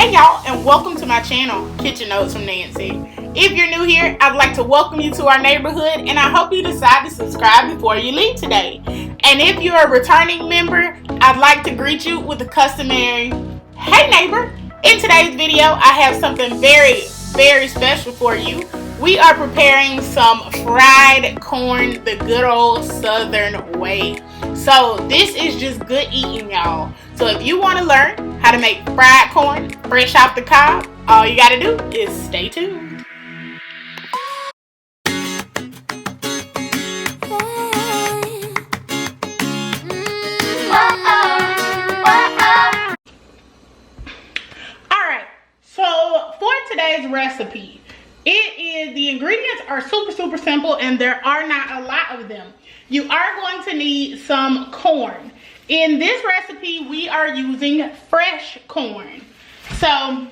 Hey y'all, and welcome to my channel, Kitchen Notes from Nancy. If you're new here, I'd like to welcome you to our neighborhood, and I hope you decide to subscribe before you leave today. And if you're a returning member, I'd like to greet you with a customary, hey neighbor. In today's video, I have something very, very special for you. We are preparing some fried corn the good old Southern way. So this is just good eating, y'all. So if you want to learn how to make fried corn fresh off the cob, all you gotta do is stay tuned. Alright, so for today's recipe, the ingredients are super simple and there are not a lot of them. You are going to need some corn. In this recipe, we are using fresh corn. So,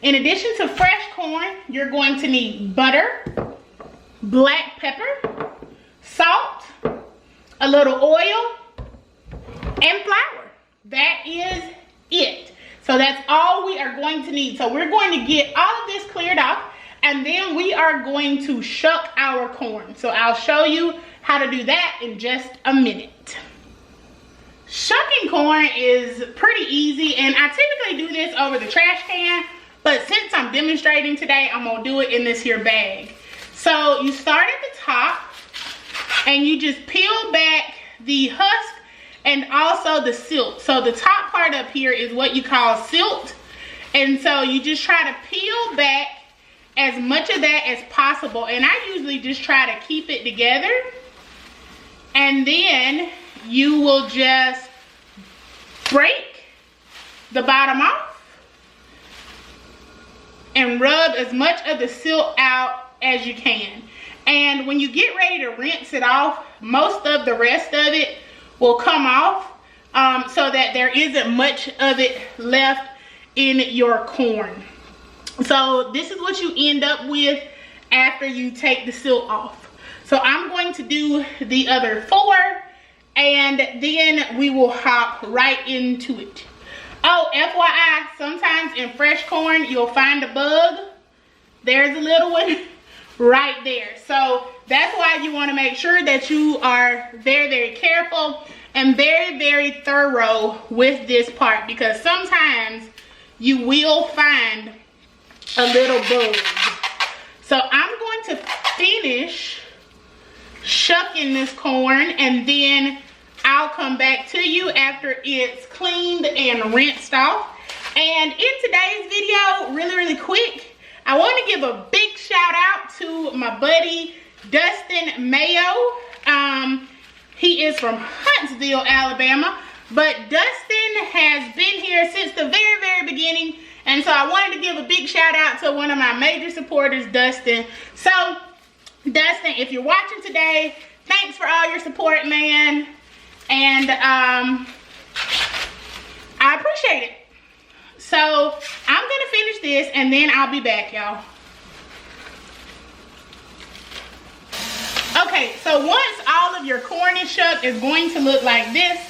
in addition to fresh corn, you're going to need butter, black pepper, salt, a little oil, and flour. That is it. So that's all we are going to need. So we're going to get all of this cleared off, and then we are going to shuck our corn. So I'll show you how to do that in just a minute. Shucking corn is pretty easy, and I typically do this over the trash can, but since I'm demonstrating today, I'm gonna do it in this here bag. So you start at the top, and you just peel back the husk and also the silt. So the top part up here is what you call silt, and so you just try to peel back as much of that as possible, and I usually just try to keep it together, and then you will just break the bottom off and rub as much of the silt out as you can. And when you get ready to rinse it off, most of the rest of it will come off, so that there isn't much of it left in your corn. So this is what you end up with after you take the silt off. So I'm going to do the other 4, and then we will hop right into it. Oh, FYI, sometimes in fresh corn you'll find a bug. There's a little one right there. So that's why you want to make sure that you are very careful and very thorough with this part, because sometimes you will find a little bug. So I'm going to finish shucking this corn, and then I'll come back to you after it's cleaned and rinsed off. And in today's video, really quick, I want to give a big shout out to my buddy Dustin Mayo. He is from Huntsville, Alabama, but Dustin has been here since the very beginning, and so I wanted to give a big shout out to one of my major supporters, Dustin. So Dustin, if you're watching today, thanks for all your support, man. And I appreciate it. So I'm gonna finish this and then I'll be back, y'all. Okay, so once all of your corn is shucked, it's going to look like this,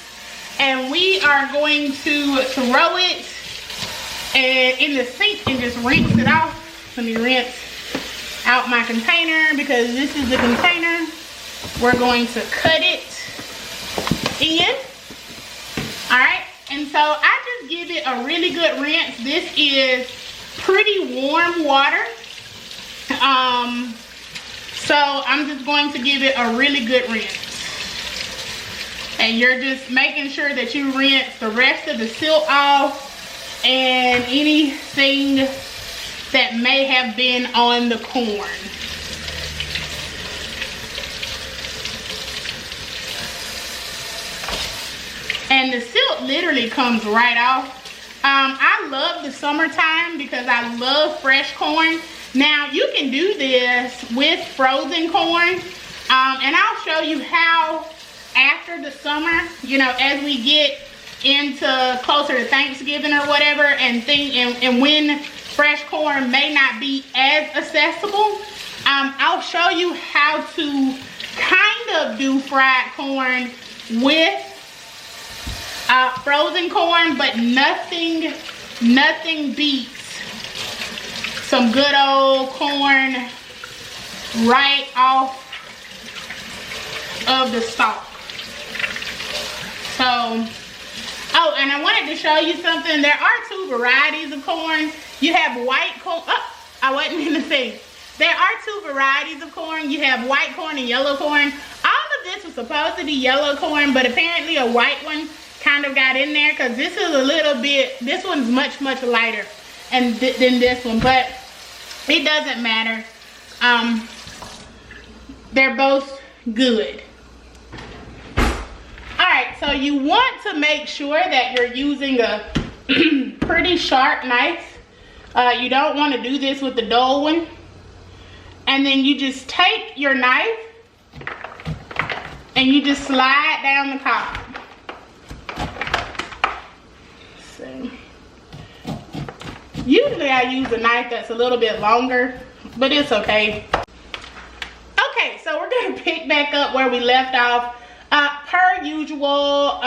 and we are going to throw it in the sink and just rinse it off. Let me rinse out my container, because this is the container we're going to cut it in. Alright, and so I just give it a really good rinse. This is pretty warm water, so I'm just going to give it a really good rinse, and you're just making sure that you rinse the rest of the silt off and anything that may have been on the corn. And the silt literally comes right off. I love the summertime because I love fresh corn. Now you can do this with frozen corn, and I'll show you how after the summer, you know, as we get into closer to Thanksgiving or whatever, and when fresh corn may not be as accessible, I'll show you how to kind of do fried corn with frozen corn, but nothing nothing beats some good old corn right off of the stalk. So, oh, and I wanted to show you something. There are 2 varieties of corn. You have white corn. Oh, I wasn't gonna say. There are 2 varieties of corn. You have white corn and yellow corn. All of this was supposed to be yellow corn, but apparently a white one kind of got in there because this is a little bit, this one's much lighter than this one, but it doesn't matter. They're both good. Alright, so you want to make sure that you're using a pretty sharp knife. You don't want to do this with the dull one. And then you just take your knife and you just slide down the cob. So, usually I use a knife that's a little bit longer, but it's okay. Okay, so we're gonna pick back up where we left off. Per usual,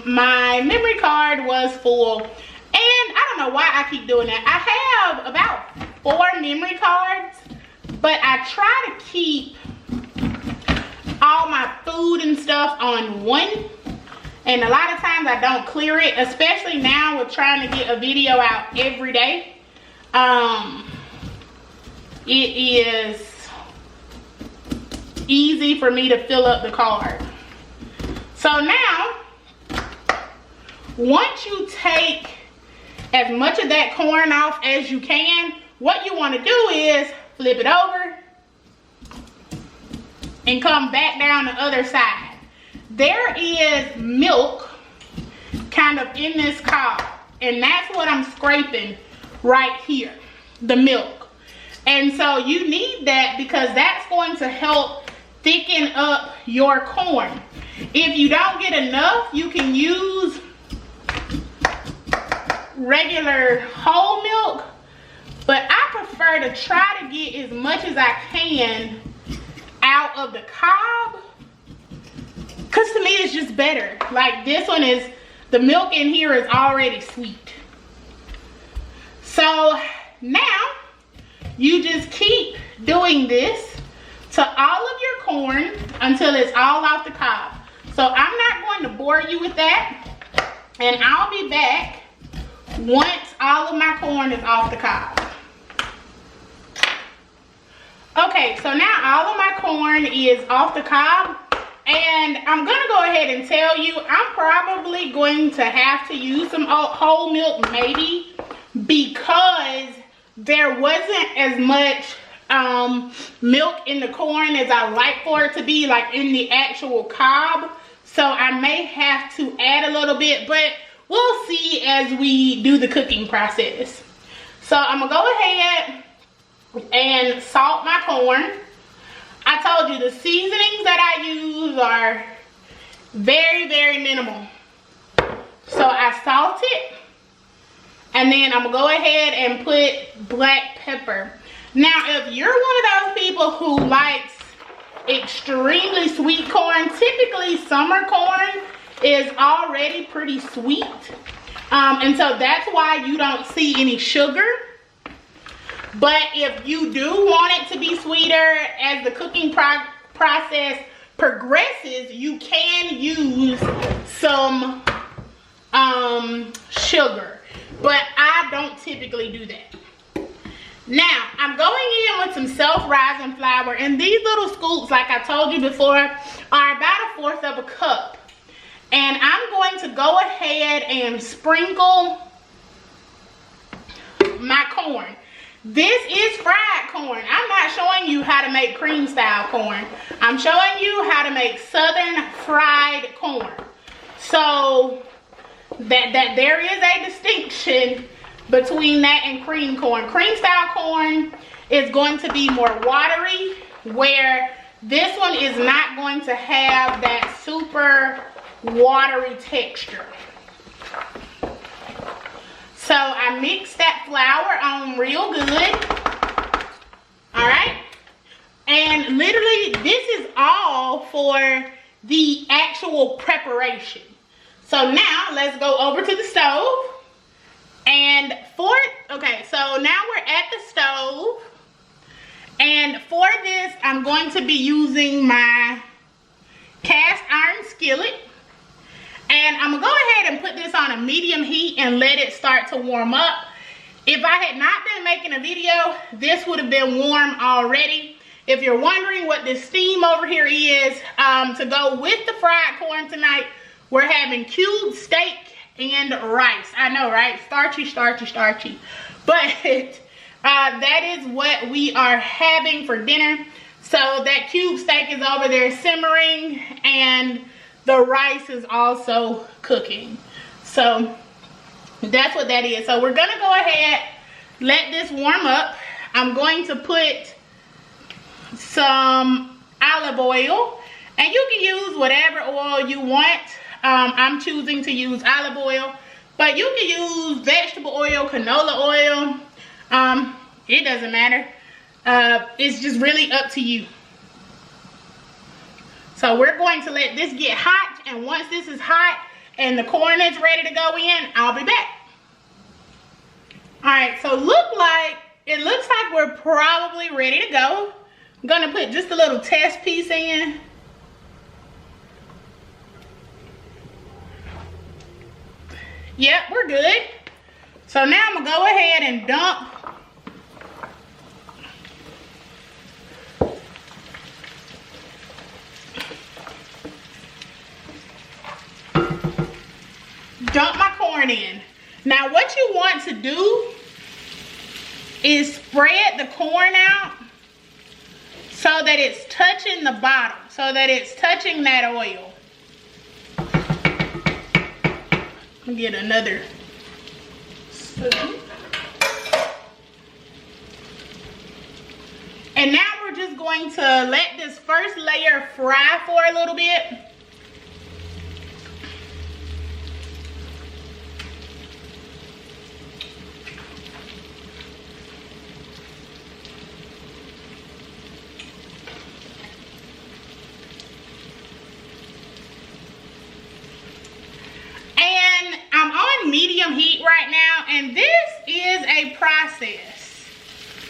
my memory card was full, and I don't know why I keep doing that. I have about 4 memory cards, but I try to keep all my food and stuff on one, and a lot of times I don't clear it, especially now with trying to get a video out every day. It is easy for me to fill up the card. So now, once you take as much of that corn off as you can, what you want to do is flip it over and come back down the other side. There is milk kind of in this cob, and that's what I'm scraping right here, the milk. And so you need that because that's going to help thicken up your corn. If you don't get enough, you can use regular whole milk, but I prefer to try to get as much as I can out of the cob, because to me it's just better. Like this one is, the milk in here is already sweet. So now you just keep doing this to all of your corn until it's all off the cob. So I'm not going to bore you with that, and I'll be back once all of my corn is off the cob. Okay, so now all of my corn is off the cob, and I'm gonna go ahead and tell you, I'm probably going to have to use some whole milk maybe, because there wasn't as much milk in the corn as I like for it to be, like in the actual cob. So I may have to add a little bit, but we'll see as we do the cooking process. So I'm gonna go ahead and salt my corn. I told you the seasonings that I use are very minimal. So I salt it, and then I'm gonna go ahead and put black pepper. Now, if you're one of those people who likes extremely sweet corn, typically summer corn is already pretty sweet. And so that's why you don't see any sugar. But if you do want it to be sweeter as the cooking process progresses, you can use some sugar. But I don't typically do that. Now, I'm going in with some self-rising flour, and these little scoops, like I told you before, are about 1/4 of a cup. And I'm going to go ahead and sprinkle my corn. This is fried corn. I'm not showing you how to make cream style corn. I'm showing you how to make southern fried corn. So that there is a distinction between that and cream corn. Cream style corn is going to be more watery, where this one is not going to have that super watery texture. So I mix that flour on real good. All right. And literally this is all for the actual preparation. So now let's go over to the stove And okay, so now we're at the stove. And for this, I'm going to be using my cast iron skillet. And I'm gonna go ahead and put this on a medium heat and let it start to warm up. If I had not been making a video, this would have been warm already. If you're wondering what this steam over here is, to go with the fried corn tonight, we're having cubed steak and rice. I know, right? Starchy, starchy, starchy. But that is what we are having for dinner. So that cube steak is over there simmering, and the rice is also cooking. So that's what that is. So we're gonna go ahead, let this warm up. I'm going to put some olive oil, and you can use whatever oil you want. I'm choosing to use olive oil, but you can use vegetable oil, canola oil. It doesn't matter. It's just really up to you. So we're going to let this get hot, and once this is hot and the corn is ready to go in, I'll be back. All right, so it looks like we're probably ready to go. I'm gonna put just a little test piece in. Yep, we're good. So now I'm gonna go ahead and dump my corn in. Now what you want to do is spread the corn out so that it's touching the bottom, so that it's touching that oil. Let me get another spoon. And now we're just going to let this first layer fry for a little bit. Medium heat right now, and this is a process,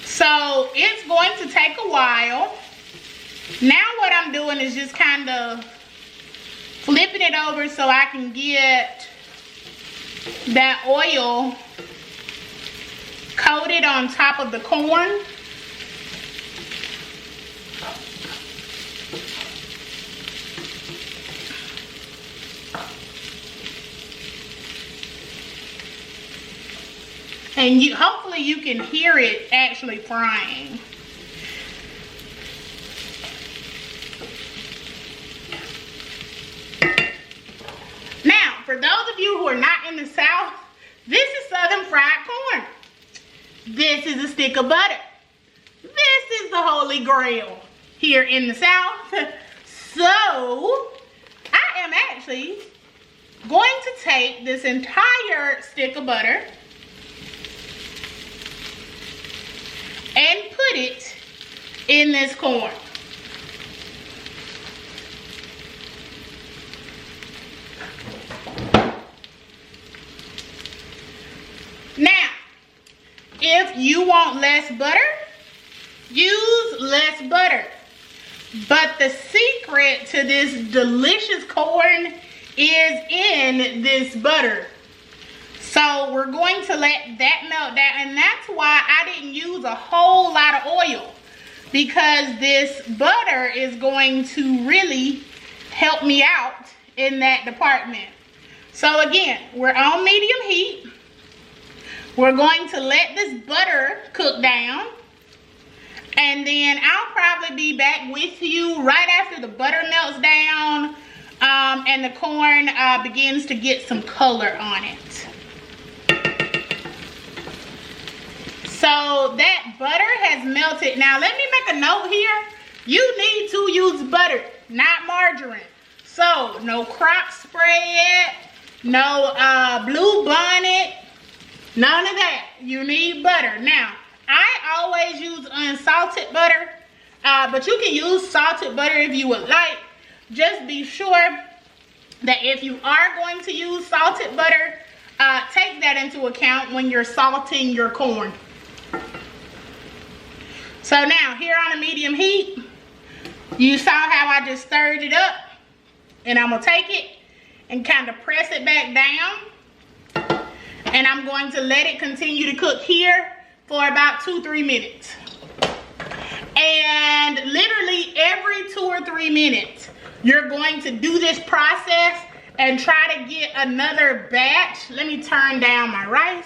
so it's going to take a while. Now what I'm doing is just kind of flipping it over so I can get that oil coated on top of the corn. And hopefully you can hear it actually frying. Now, for those of you who are not in the South, this is Southern fried corn. This is a stick of butter. This is the Holy Grail here in the South. So, I am actually going to take this entire stick of butter and put it in this corn. Now, if you want less butter, use less butter. But the secret to this delicious corn is in this butter. So we're going to let that melt down, and that's why I didn't use a whole lot of oil, because this butter is going to really help me out in that department. So again, we're on medium heat. We're going to let this butter cook down, and then I'll probably be back with you right after the butter melts down and the corn begins to get some color on it. So that butter has melted. Now let me make a note here. You need to use butter, not margarine. So no crock spread, no blue bonnet, none of that. You need butter. Now I always use unsalted butter, but you can use salted butter if you would like. Just be sure that if you are going to use salted butter, take that into account when you're salting your corn. So now, here on a medium heat, you saw how I just stirred it up, and I'm gonna take it and kind of press it back down, and I'm going to let it continue to cook here for about 2-3 minutes. And literally every 2 or 3 minutes, you're going to do this process and try to get another batch. Let me turn down my rice.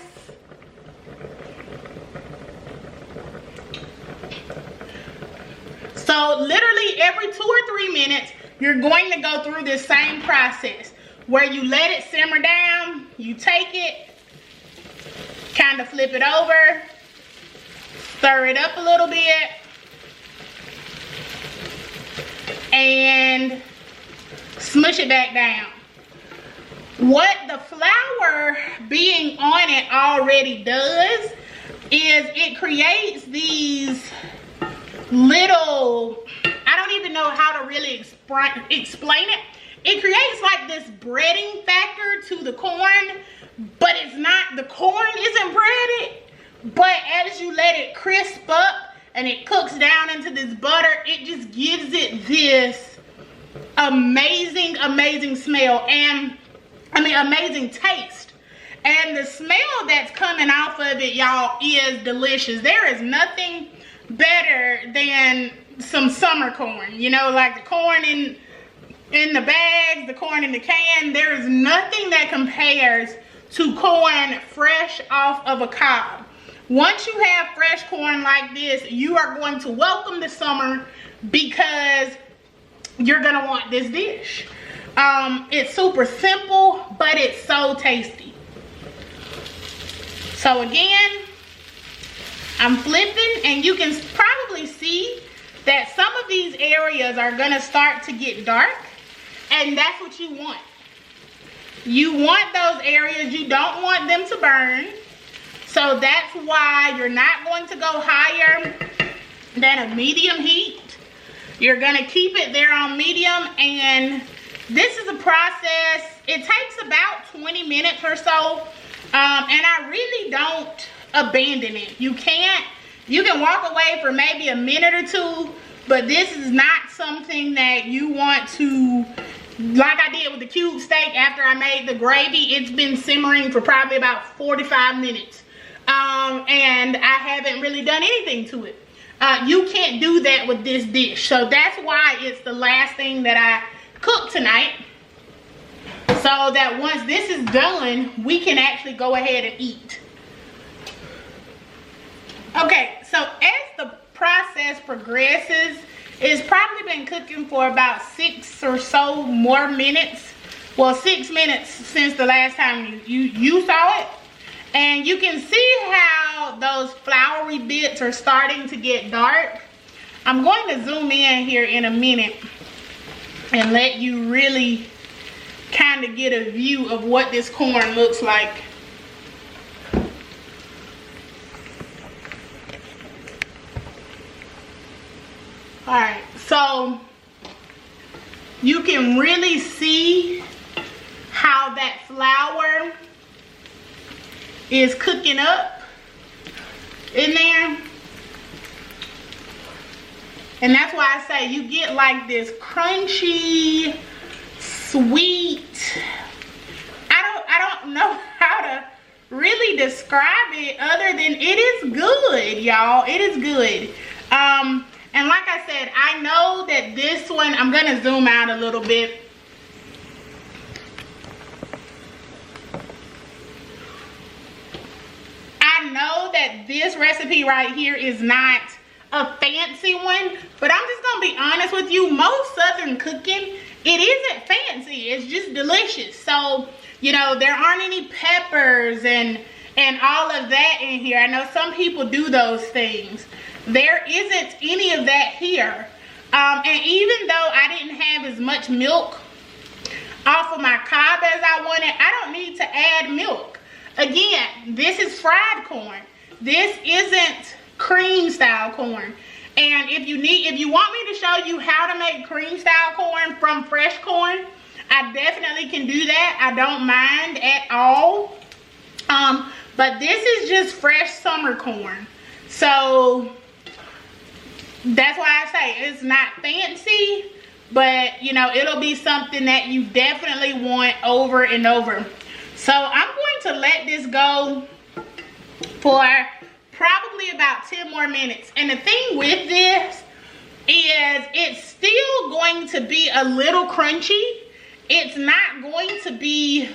So literally every 2 or 3 minutes, you're going to go through this same process where you let it simmer down, you take it, kind of flip it over, stir it up a little bit, and smush it back down. What the flour being on it already does is it creates these little, I don't even know how to really explain it. It creates like this breading factor to the corn, but it's not, the corn isn't breaded, but as you let it crisp up and it cooks down into this butter, it just gives it this amazing, amazing smell, and I mean amazing taste. And the smell that's coming off of it, y'all, is delicious. There is nothing better than some summer corn, you know, like the corn in the bags, the corn in the can. There is nothing that compares to corn fresh off of a cob. Once you have fresh corn like this, you are going to welcome the summer because you're gonna want this dish. It's super simple, but it's so tasty. So again, I'm flipping, and you can probably see that some of these areas are gonna start to get dark, and that's what you want. You want those areas, you don't want them to burn. So that's why you're not going to go higher than a medium heat. You're gonna keep it there on medium, and this is a process, it takes about 20 minutes or so, and I really don't abandon it. You can walk away for maybe a minute or two, but this is not something that you want to, like I did with the cube steak after I made the gravy. It's been simmering for probably about 45 minutes, and I haven't really done anything to it. You can't do that with this dish, so that's why it's the last thing that I cook tonight, so that once this is done, we can actually go ahead and eat. Okay, so as the process progresses, it's probably been cooking for about 6 or so more minutes. Well, 6 minutes since the last time you saw it. And you can see how those floury bits are starting to get dark. I'm going to zoom in here in a minute and let you really kind of get a view of what this corn looks like. Alright, so you can really see how that flour is cooking up in there. And that's why I say you get like this crunchy, sweet, I don't know how to really describe it other than it is good, y'all. It is good. And like I said, I know that this one, I'm gonna zoom out a little bit. I know that this recipe right here is not a fancy one, but I'm just gonna be honest with you, most Southern cooking, it isn't fancy, it's just delicious. So, you know, there aren't any peppers and all of that in here. I know some people do those things. There isn't any of that here. And even though I didn't have as much milk off of my cob as I wanted, I don't need to add milk. Again, this is fried corn. This isn't cream style corn. And if you want me to show you how to make cream style corn from fresh corn, I definitely can do that. I don't mind at all. But this is just fresh summer corn. So that's why I say it's not fancy, but you know, it'll be something that you definitely want over and over. So I'm going to let this go for probably about 10 more minutes. And the thing with this is it's still going to be a little crunchy. It's not going to be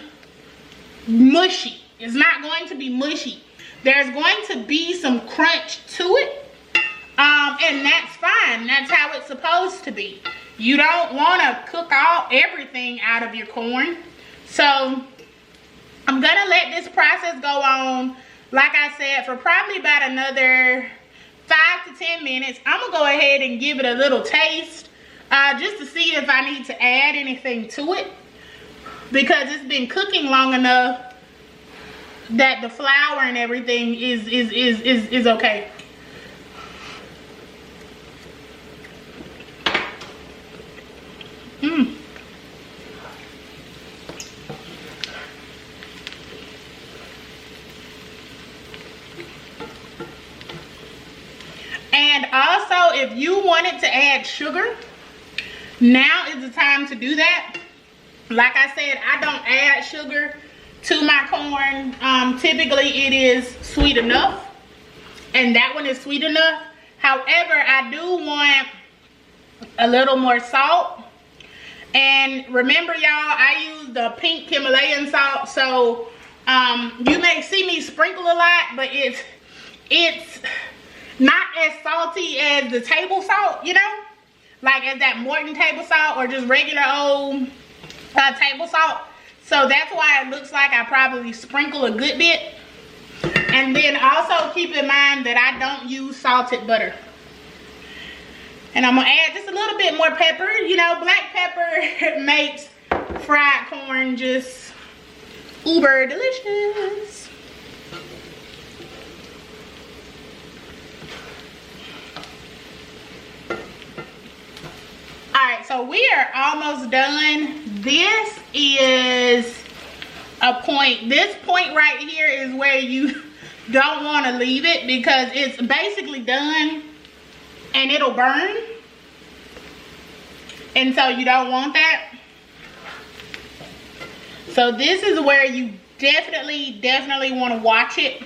mushy. It's not going to be mushy. There's going to be some crunch to it. And that's fine. That's how it's supposed to be. You don't want to cook everything out of your corn. So I'm going to let this process go on, like I said, for probably about another 5 to 10 minutes. I'm going to go ahead and give it a little taste just to see if I need to add anything to it, because it's been cooking long enough that the flour and everything is okay. And also, if you wanted to add sugar, now is the time to do that. Like I said, I don't add sugar to my corn. Typically it is sweet enough, and that one is sweet enough. However, I do want a little more salt. And remember, y'all, I use the pink Himalayan salt, so you may see me sprinkle a lot, but it's not as salty as the table salt, you know, like as that Morton table salt or just regular old table salt. So that's why it looks like I probably sprinkle a good bit. And then also keep in mind that I don't use salted butter. And I'm gonna add just a little bit more pepper. You know, black pepper makes fried corn just uber delicious. Alright, so we are almost done. This is a point. This point right here is where you don't want to leave it, because it's basically done and it'll burn. And so you don't want that. So this is where you definitely want to watch it.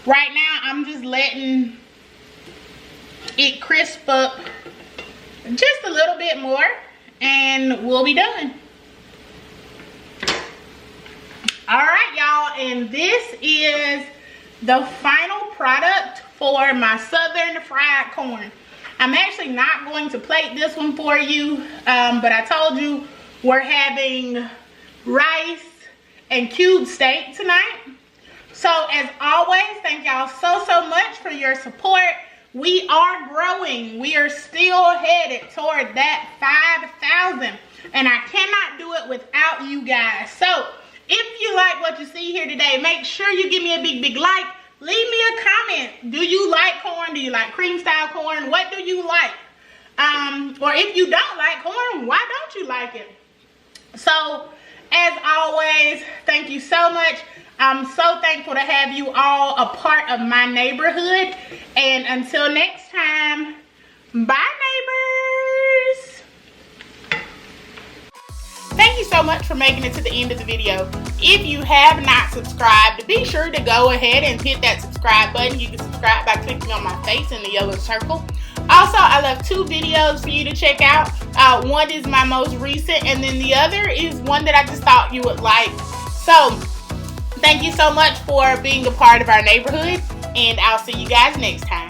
Right now, I'm just letting it crisp up just a little bit more, and we'll be done. All right, y'all, and this is the final product for my southern fried corn. I'm actually not going to plate this one for you, but I told you we're having rice and cube steak tonight. So as always, thank y'all so much for your support. We are growing. We are still headed toward that 5,000, and I cannot do it without you guys. So if you like what you see here today, make sure you give me a big like. Leave me a comment. Do you like corn? Do you like cream style corn? What do you like? Or if you don't like corn, why don't you like it? So as always, thank you so much. I'm so thankful to have you all a part of my neighborhood. And until next time, bye neighbors. Thank you so much for making it to the end of the video. If you have not subscribed, be sure to go ahead and hit that subscribe button. You can subscribe by clicking on my face in the yellow circle. Also, I left 2 videos for you to check out. One is my most recent, and then the other is one that I just thought you would like. So thank you so much for being a part of our neighborhood, and I'll see you guys next time.